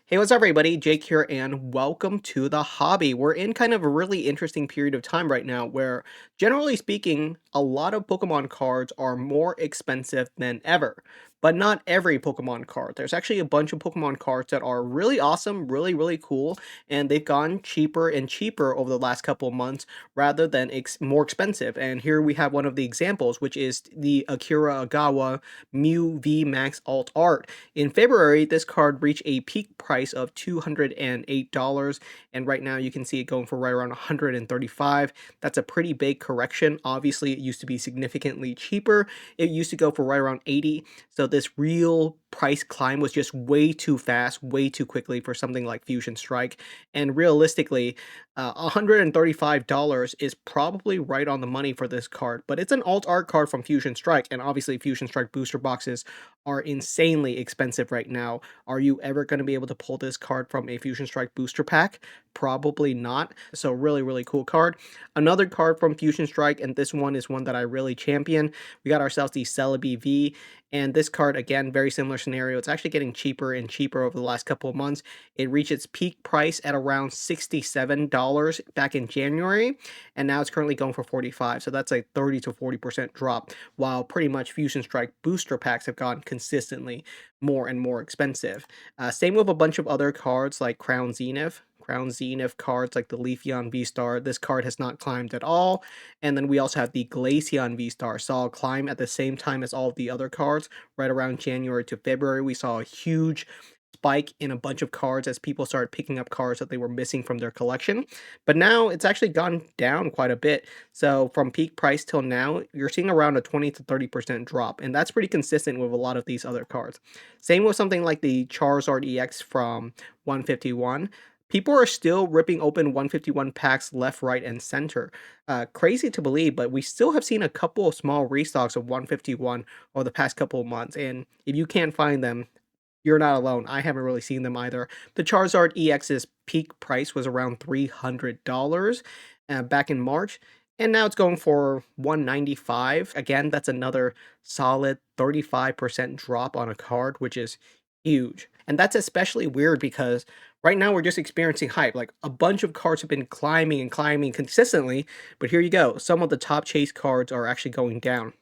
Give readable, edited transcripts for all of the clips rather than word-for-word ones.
Hey, what's up, everybody? Jake here, and welcome to the hobby. We're in kind of a really interesting period of time right now where, generally speaking, a lot of Pokemon cards are more expensive than ever. But not every Pokemon card. There's actually a bunch of Pokemon cards that are really awesome, really cool, and they've gone cheaper and cheaper over the last couple of months rather than more expensive. And here we have one of the examples, which is the Akira Agawa Mew V Max Alt Art. In February, this card reached a peak price of $208, and right now you can see it going for right around 135. That's a pretty big correction. Obviously, it used to be significantly cheaper. It used to go for right around 80. So this real price climb was just way too fast, way too quickly for something like Fusion Strike. And realistically, $135 is probably right on the money for this card, but it's an alt art card from Fusion Strike, and obviously Fusion Strike booster boxes are insanely expensive right now. Are you ever going to be able to pull this card from a Fusion Strike booster pack? Probably not. So really cool card. Another card from Fusion Strike, and this one is one that I really champion. We got ourselves the Celebi V, and this card, again, very similar scenario. It's actually getting cheaper and cheaper over the last couple of months. It reached its peak price at around $67 back in January, and now it's currently going for 45. So that's a 30 to 40% drop, while pretty much Fusion Strike booster packs have gone consistently more and more expensive. Same with a bunch of other cards like Crown Zenith. Crown Zenith cards like the Leafeon V-Star. This card has not climbed at all. And then we also have the Glaceon V-Star. Saw a climb at the same time as all of the other cards. Right around January to February, we saw a huge spike in a bunch of cards as people started picking up cards that they were missing from their collection. But now it's actually gone down quite a bit. So from peak price till now, you're seeing around a 20 to 30% drop. And that's pretty consistent with a lot of these other cards. Same with something like the Charizard EX from 151. People are still ripping open 151 packs left, right, and center. Crazy to believe, but we still have seen a couple of small restocks of 151 over the past couple of months. And if you can't find them, you're not alone. I haven't really seen them either. The Charizard EX's peak price was around $300 back in March, and now it's going for 195. Again, that's another solid 35% drop on a card, which is huge. And that's especially weird because right now we're just experiencing hype. Like a bunch of cards have been climbing and climbing consistently, but here you go. Some of the top chase cards are actually going down.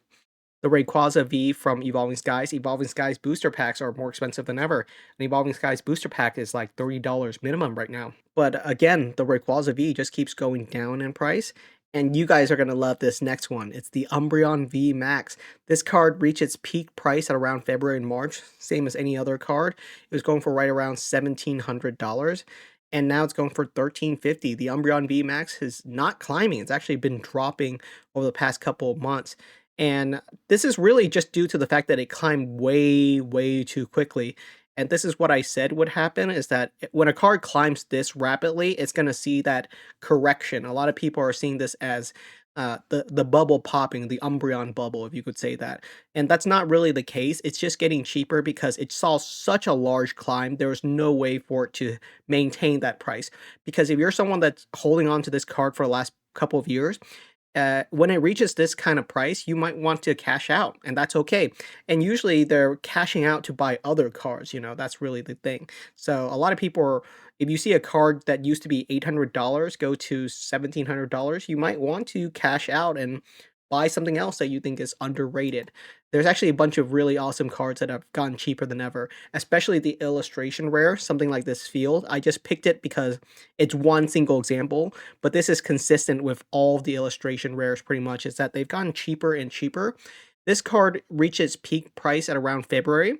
The Rayquaza V from Evolving Skies. Evolving Skies booster packs are more expensive than ever. An Evolving Skies booster pack is like $30 minimum right now. But again, the Rayquaza V just keeps going down in price. And you guys are going to love this next one. It's the Umbreon V Max. This card reached its peak price at around February and March, same as any other card. It was going for right around $1,700. And now it's going for $1,350. The Umbreon V Max is not climbing. It's actually been dropping over the past couple of months. And this is really just due to the fact that it climbed way too quickly. And this is what I said would happen, is that when a card climbs this rapidly, it's going to see that correction. A lot of people are seeing this as the bubble popping, the Umbreon bubble, if you could say that. And that's not really the case. It's just getting cheaper because it saw such a large climb. There was no way for it to maintain that price. Because if you're someone that's holding on to this card for the last couple of years, when it reaches this kind of price, you might want to cash out, and that's okay. And usually they're cashing out to buy other cards, that's really the thing. So a lot of people are, if you see a card that used to be $800 go to $1,700, you might want to cash out and buy something else that you think is underrated. There's actually a bunch of really awesome cards that have gotten cheaper than ever, especially the illustration rare, something like this field. I just picked it because it's one single example, but this is consistent with all of the illustration rares pretty much, is that they've gotten cheaper and cheaper. This card reached its peak price at around February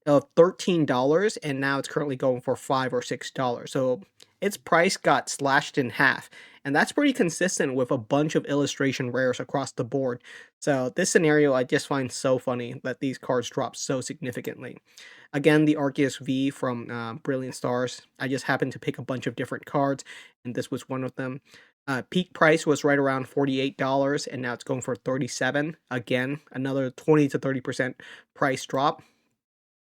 of $13, and now it's currently going for $5 or $6. So its price got slashed in half, and that's pretty consistent with a bunch of illustration rares across the board. So this scenario I just find so funny that these cards drop so significantly. Again, the Arceus V from Brilliant Stars. I just happened to pick a bunch of different cards, and this was one of them. Peak price was right around $48, and now it's going for 37. Again, another 20 to 30% price drop.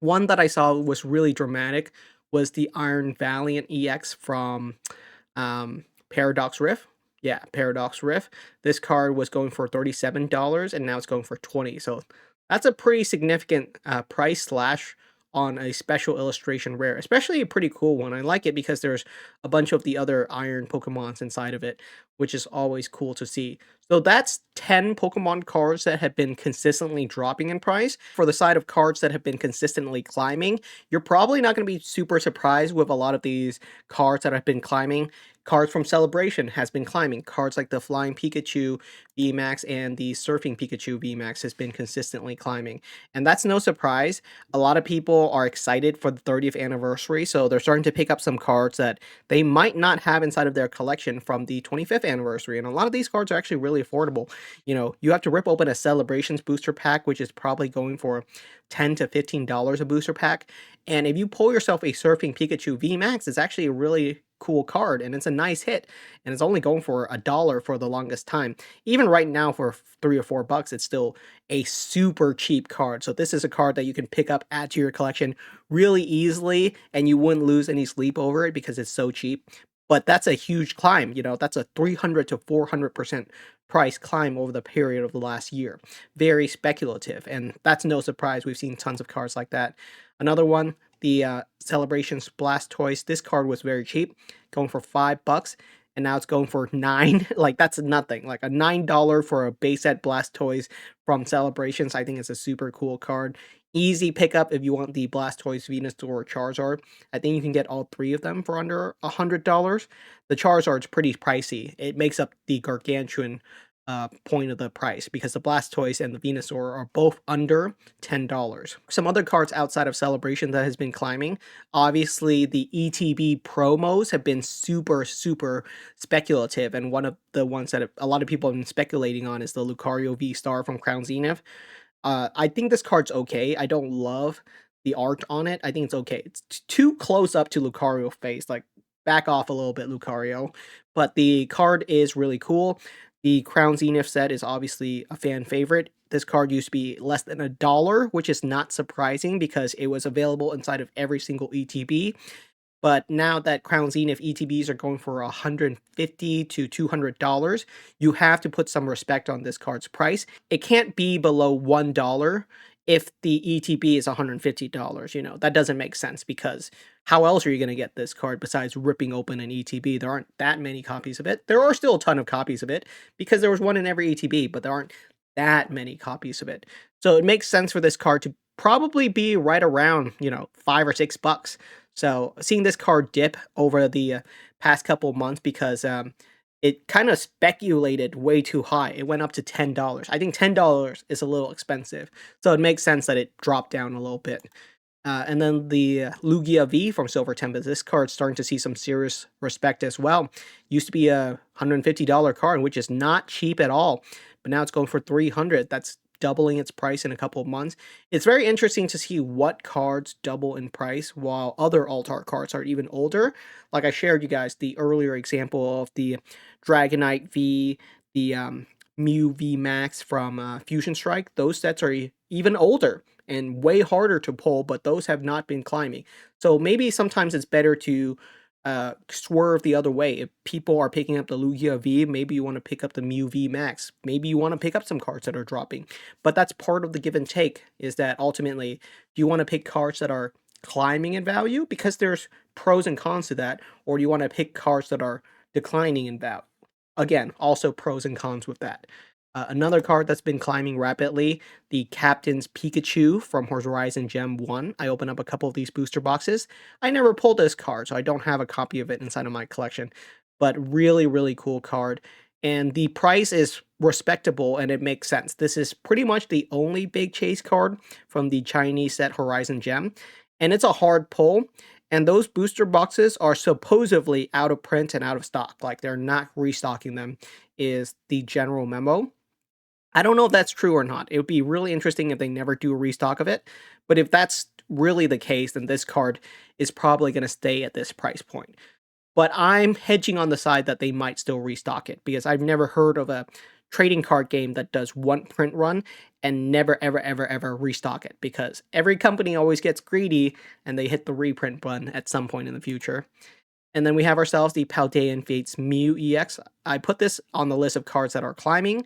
One that I saw was really dramatic was the Iron Valiant EX from Paradox Rift. Yeah, Paradox Rift. This card was going for $37, and now it's going for 20. So that's a pretty significant price slash on a special illustration rare, especially a pretty cool one. I like it because there's a bunch of the other iron Pokemons inside of it, which is always cool to see. So that's 10 Pokemon cards that have been consistently dropping in price. For the side of cards that have been consistently climbing, you're probably not going to be super surprised with a lot of these cards that have been climbing. Cards from Celebration has been climbing. Cards like the Flying Pikachu VMAX and the Surfing Pikachu VMAX has been consistently climbing. And that's no surprise. A lot of people are excited for the 30th anniversary, so they're starting to pick up some cards that they might not have inside of their collection from the 25th anniversary. And a lot of these cards are actually really affordable. You know, you have to rip open a Celebrations booster pack, which is probably going for $10 to $15 a booster pack. And if you pull yourself a Surfing Pikachu VMAX, it's actually a really cool card and it's a nice hit. And it's only going for $1 for the longest time. Even right now for $3 or $4, it's still a super cheap card. So this is a card that you can pick up, add to your collection really easily, and you wouldn't lose any sleep over it because it's so cheap. But that's a huge climb, you know, that's a 300 to 400% price climb over the period of the last year. Very speculative, and that's no surprise. We've seen tons of cards like that. Another one, the Celebrations Blastoise. This card was very cheap, going for $5, and now it's going for 9. Like, that's nothing. Like a $9 for a base set Blastoise from Celebrations. I think it's a super cool card. Easy pickup if you want the Blastoise, Venusaur, or Charizard. I think you can get all three of them for under $100. The Charizard's pretty pricey. It makes up the gargantuan point of the price because the Blastoise and the Venusaur are both under $10. Some other cards outside of Celebration that has been climbing. Obviously, the ETB promos have been super, super speculative, and one of the ones that a lot of people have been speculating on is the Lucario V-Star from Crown Zenith. I think this card's okay. I don't love the art on it. I think it's okay. It's too close up to Lucario face. Like, back off a little bit, Lucario. But the card is really cool. The Crown Zenith set is obviously a fan favorite. This card used to be less than $1, which is not surprising because it was available inside of every single ETB. But now that Crown Zenith ETBs are going for $150 to $200, you have to put some respect on this card's price. It can't be below $1 if the ETB is $150. You know, that doesn't make sense because how else are you going to get this card besides ripping open an ETB? There aren't that many copies of it. There are still a ton of copies of it because there was one in every ETB, but there aren't that many copies of it. So it makes sense for this card to probably be right around, you know, $5 or $6. So seeing this card dip over the past couple months because it kind of speculated way too high. It went up to $10. I think $10 is a little expensive. So it makes sense that it dropped down a little bit. And then the Lugia V from Silver Tempest. This card's starting to see some serious respect as well. Used to be a $150 card, which is not cheap at all. But now it's going for $300. That's doubling its price in a couple of months. It's very interesting to see what cards double in price while other alt art cards are even older. Like I shared you guys the earlier example of the Dragonite V, the Mew V Max from Fusion Strike. Those sets are even older and way harder to pull, but those have not been climbing. So maybe sometimes it's better to swerve the other way. If people are picking up the Lugia V, maybe you want to pick up the Mew V Max. Maybe you want to pick up some cards that are dropping. But that's part of the give and take, is that ultimately, do you want to pick cards that are climbing in value? Because there's pros and cons to that. Or do you want to pick cards that are declining in value? Again, also pros and cons with that. Another card that's been climbing rapidly, the Captain's Pikachu from Horizon Gem 1. I opened up a couple of these booster boxes. I never pulled this card, so I don't have a copy of it inside of my collection. But really, really cool card. And the price is respectable and it makes sense. This is pretty much the only big chase card from the Chinese set Horizon Gem. And it's a hard pull. And those booster boxes are supposedly out of print and out of stock. Like, they're not restocking them, is the general memo. I don't know if that's true or not. It would be really interesting if they never do a restock of it. But if that's really the case, then this card is probably going to stay at this price point. But I'm hedging on the side that they might still restock it because I've never heard of a trading card game that does one print run and never, ever, ever, ever restock it, because every company always gets greedy and they hit the reprint button at some point in the future. And then we have ourselves the Paldean Fates Mew EX. I put this on the list of cards that are climbing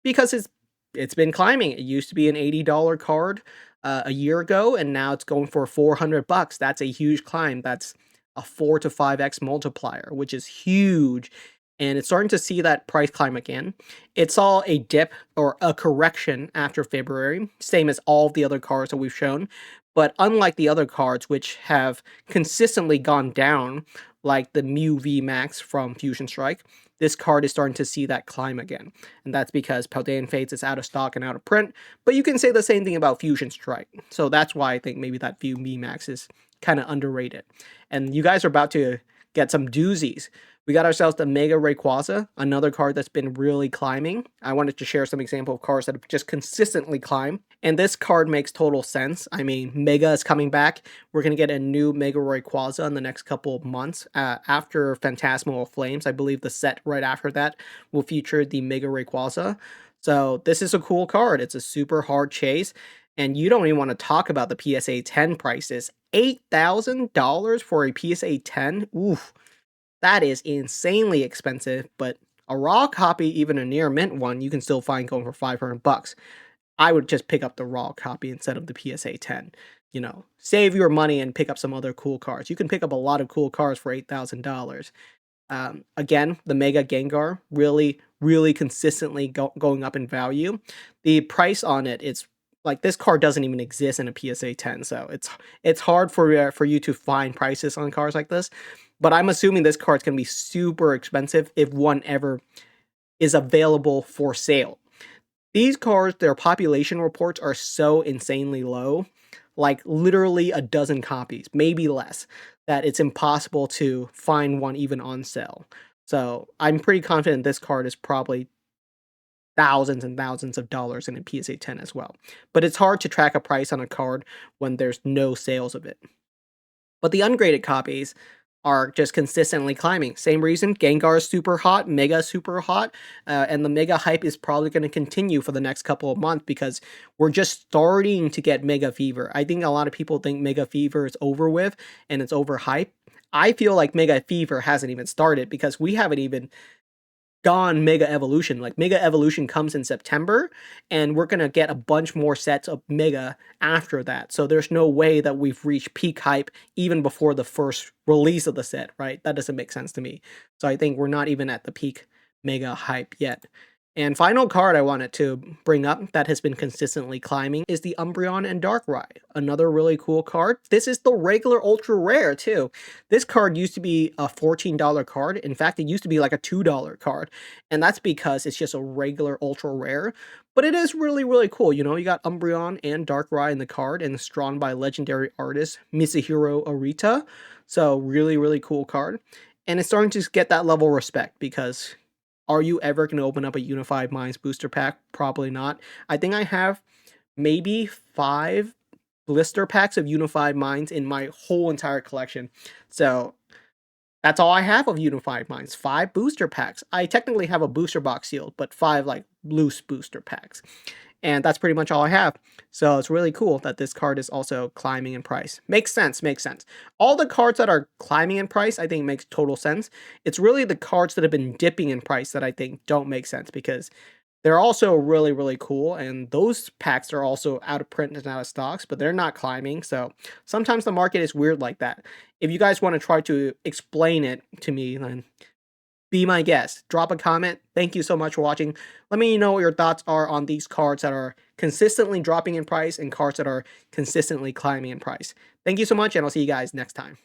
because it's been climbing. It used to be an $80 card a year ago, and now it's going for 400 bucks. That's a huge climb. That's a 4 to 5x multiplier, which is huge. And it's starting to see that price climb again. It saw a dip or a correction after February, same as all of the other cards that we've shown. But unlike the other cards, which have consistently gone down, like the Mew V Max from Fusion Strike, this card is starting to see that climb again. And that's because Paldean Fates is out of stock and out of print. But you can say the same thing about Fusion Strike. So that's why I think maybe that View V Max is kind of underrated. And you guys are about to get some doozies. We got ourselves the Mega Rayquaza, another card that's been really climbing. I wanted to share some example of cards that have just consistently climbed. And this card makes total sense. I mean, Mega is coming back. We're going to get a new Mega Rayquaza in the next couple of months. After Phantasmal Flames, I believe the set right after that will feature the Mega Rayquaza. So this is a cool card. It's a super hard chase. And you don't even want to talk about the PSA 10 prices. $8,000 for a PSA 10? Oof. That is insanely expensive, but a raw copy, even a near mint one, you can still find going for 500 bucks. I would just pick up the raw copy instead of the PSA 10. You know, save your money and pick up some other cool cards. You can pick up a lot of cool cards for $8,000. Again, the Mega Gengar really consistently going up in value. The price on it, it's like this card doesn't even exist in a PSA 10, so it's hard for you to find prices on cards like this. But I'm assuming this card's gonna be super expensive if one ever is available for sale. These cards, their population reports are so insanely low, like literally a dozen copies, maybe less, that it's impossible to find one even on sale. So I'm pretty confident this card is probably thousands and thousands of dollars in a PSA 10 as well. But it's hard to track a price on a card when there's no sales of it. But the ungraded copies are just consistently climbing. Same reason, Gengar is super hot, Mega is super hot, and the Mega hype is probably going to continue for the next couple of months because we're just starting to get Mega Fever. I think a lot of people think Mega Fever is over with and it's overhyped. I feel like Mega Fever hasn't even started because we haven't even gone Mega Evolution. Like Mega Evolution comes in September, and we're gonna get a bunch more sets of Mega after that. So there's no way that we've reached peak hype even before the first release of the set, right? That doesn't make sense to me. So I think we're not even at the peak Mega hype yet. And final card I wanted to bring up that has been consistently climbing is the Umbreon and Darkrai. Another really cool card. This is the regular ultra rare too. This card used to be a $14 card. In fact, it used to be like a $2 card. And that's because it's just a regular ultra rare. But it is really cool. You know, you got Umbreon and Darkrai in the card, and it's drawn by legendary artist Mitsuhiro Arita. So really cool card. And it's starting to get that level of respect because are you ever going to open up a Unified Minds booster pack? Probably not. I think I have maybe 5 blister packs of Unified Minds in my whole entire collection. So that's all I have of Unified Minds. 5 booster packs. I technically have a booster box sealed, but 5 like loose booster packs. And that's pretty much all I have. So it's really cool that this card is also climbing in price. Makes sense, makes sense. All the cards that are climbing in price, I think makes total sense. It's really the cards that have been dipping in price that I think don't make sense because they're also really cool. And those packs are also out of print and out of stocks, but they're not climbing. So sometimes the market is weird like that. If you guys want to try to explain it to me, then be my guest. Drop a comment. Thank you so much for watching. Let me know what your thoughts are on these cards that are consistently dropping in price and cards that are consistently climbing in price. Thank you so much, and I'll see you guys next time.